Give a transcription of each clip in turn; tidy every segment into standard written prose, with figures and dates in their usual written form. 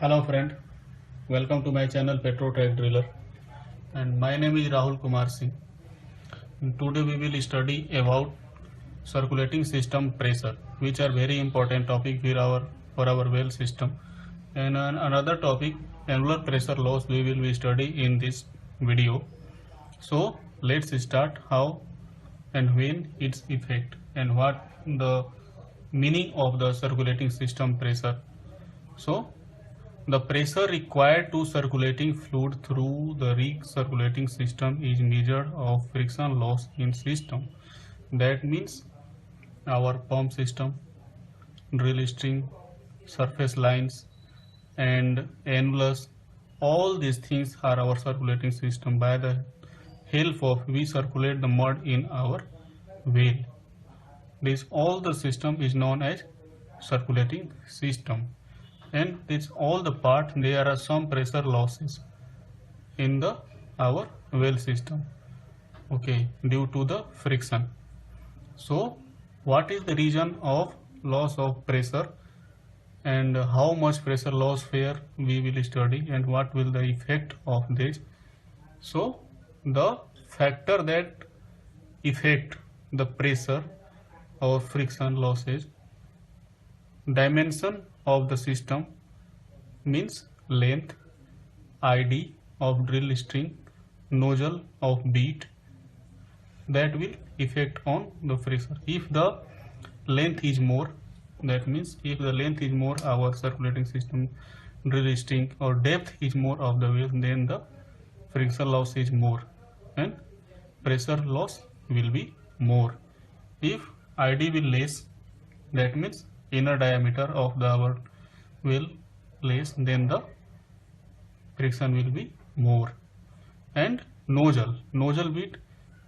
Hello friend, welcome to my channel Petro Track Driller, and my name is Rahul Kumar Singh. And today we will study about circulating system pressure, which are very important topic for our well system. And another topic, annular pressure loss, we will be study in this video. So let's start how and when its effect and what the meaning of the circulating system pressure. So the pressure required to circulating fluid through the recirculating system is measured of friction loss in system. That means our pump system, drill string, surface lines, and annulus. All these things are our circulating system. By the help of we circulate the mud in our well. This all the system is known as circulating system. And this all the part there are some pressure losses in the our well system, okay, due to the friction. So what is the reason of loss of pressure and how much pressure loss here we will study and what will the effect of this. So the factor that affect the pressure or friction losses, dimension of the system means length, ID of drill string, nozzle of bead, that will affect on the pressure. If the length is more, that means if the length is more our circulating system drill string or depth is more of the well, then the friction loss is more and pressure loss will be more. If ID will less, that means inner diameter of the our well less, then the friction will be more. And nozzle bit,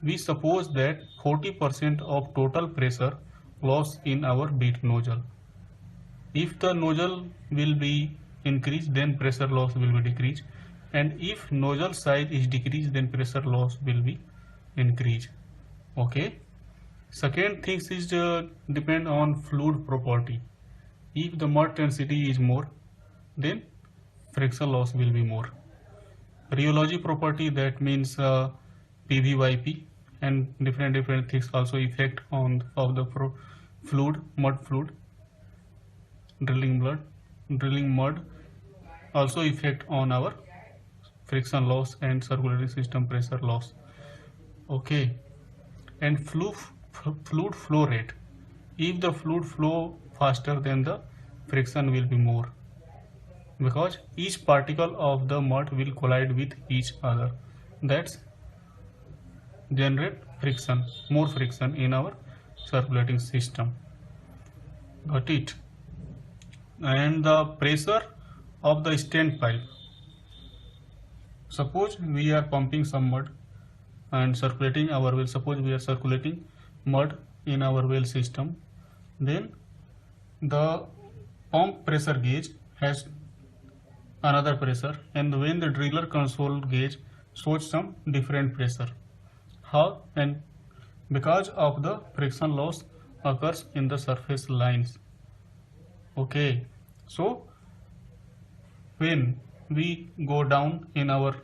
we suppose that 40% of total pressure loss in our bit nozzle. If the nozzle will be increased, then pressure loss will be decreased, and if nozzle size is decreased, then pressure loss will be increased. Okay. Second things is depend on fluid property. If the mud density is more, then friction loss will be more. Rheology property, that means PVYP, and different things also effect on of the fluid, mud fluid, drilling mud also effect on our friction loss and circulating system pressure loss. Okay. And fluid flow rate, if the fluid flow faster, then the friction will be more, because each particle of the mud will collide with each other, that's generate friction, more friction in our circulating system. Got it? And the pressure of the stand pipe, suppose we are pumping some mud and circulating our well, suppose we are circulating mud in our well system, then the pump pressure gauge has another pressure, and when the driller console gauge shows some different pressure. How? And because of the friction loss occurs in the surface lines. Okay, so when we go down in our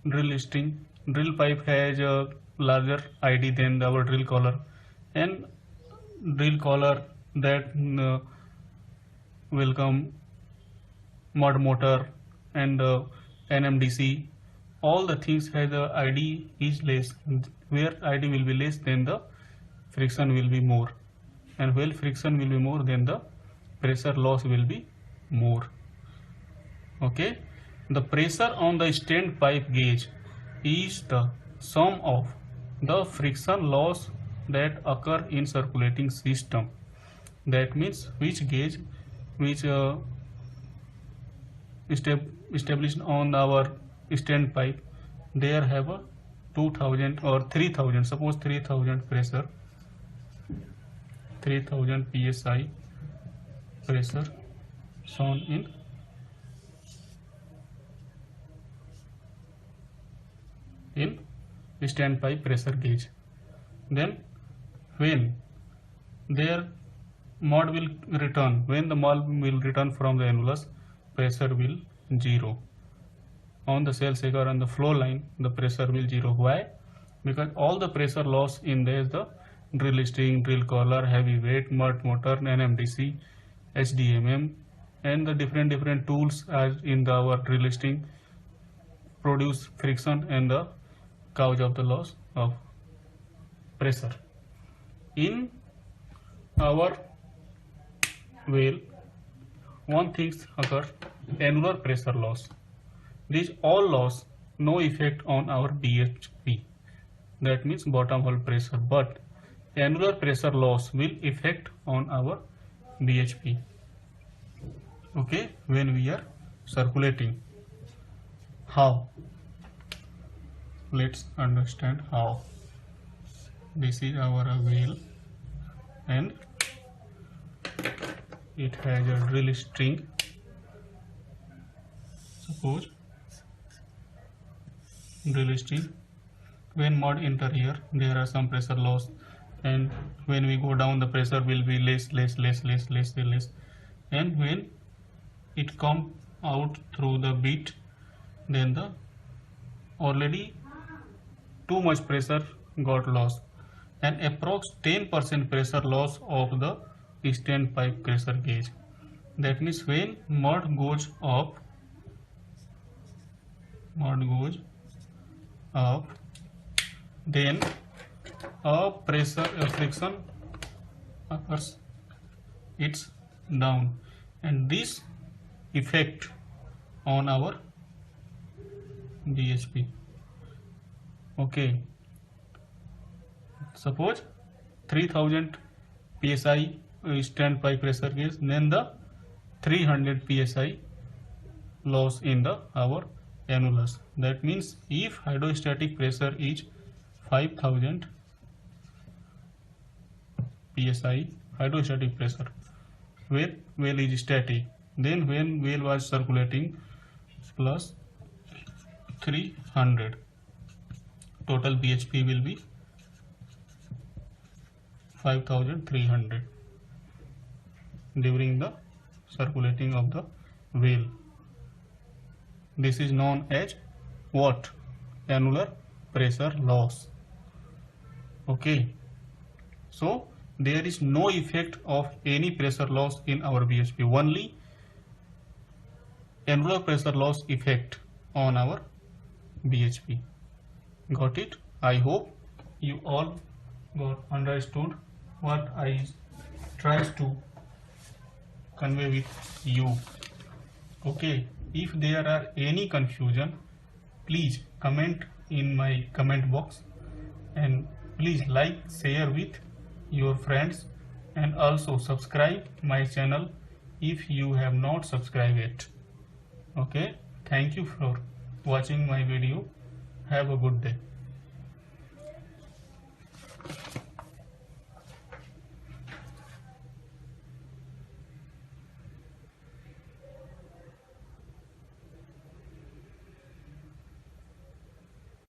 drill string, drill pipe has a larger ID than our drill collar, and drill collar that will come mud motor and NMDC, all the things has the ID is less. Where ID will be less, then the friction will be more, and where friction will be more, then the pressure loss will be more. Okay, the pressure on the stand pipe gauge is the sum of the friction loss that occur in circulating system. That means which gauge which established on our stand pipe, there have a 2000 or 3000, suppose 3000 pressure, 3000 psi pressure shown in stand pipe pressure gauge. Then when their mud will return, when the mud will return from the annulus, pressure will 0. On the cell shaker on the flow line, the pressure will 0. Why? Because all the pressure loss in there is the drill string, drill collar, heavy weight, mud motor, NMDC, HDMM, and the different tools as in our drill string produce friction and the cause of the loss of pressure. In our well, one thing occurs, annular pressure loss. These all loss no effect on our BHP, that means bottom hole pressure, but annular pressure loss will affect on our BHP. Okay, when we are circulating. How? Let's understand how. This is our well and it has a drill string. Suppose drill string, when mud enter here there are some pressure loss, and when we go down the pressure will be less, and when it come out through the bit, then the already too much pressure got lost, and approx 10% pressure loss of the standpipe pressure gauge. That means when mud goes up, then a friction occurs, it's down, and this effect on our BHP. Okay, suppose 3000 psi standpipe pressure gauge, then the 300 psi loss in the our annulus. That means if hydrostatic pressure is 5000 psi hydrostatic pressure, when well is static, then when well was circulating plus 300, total BHP will be 5300 during the circulating of the well. This is known as what? Annular pressure loss. Okay, so there is no effect of any pressure loss in our BHP, only annular pressure loss effect on our BHP. Got it? I hope you all got understood what I tries to convey with you. Okay, if there are any confusion, please comment in my comment box, and please like, share with your friends, and also subscribe my channel if you have not subscribed yet. Okay, thank you for watching my video. Have a good day.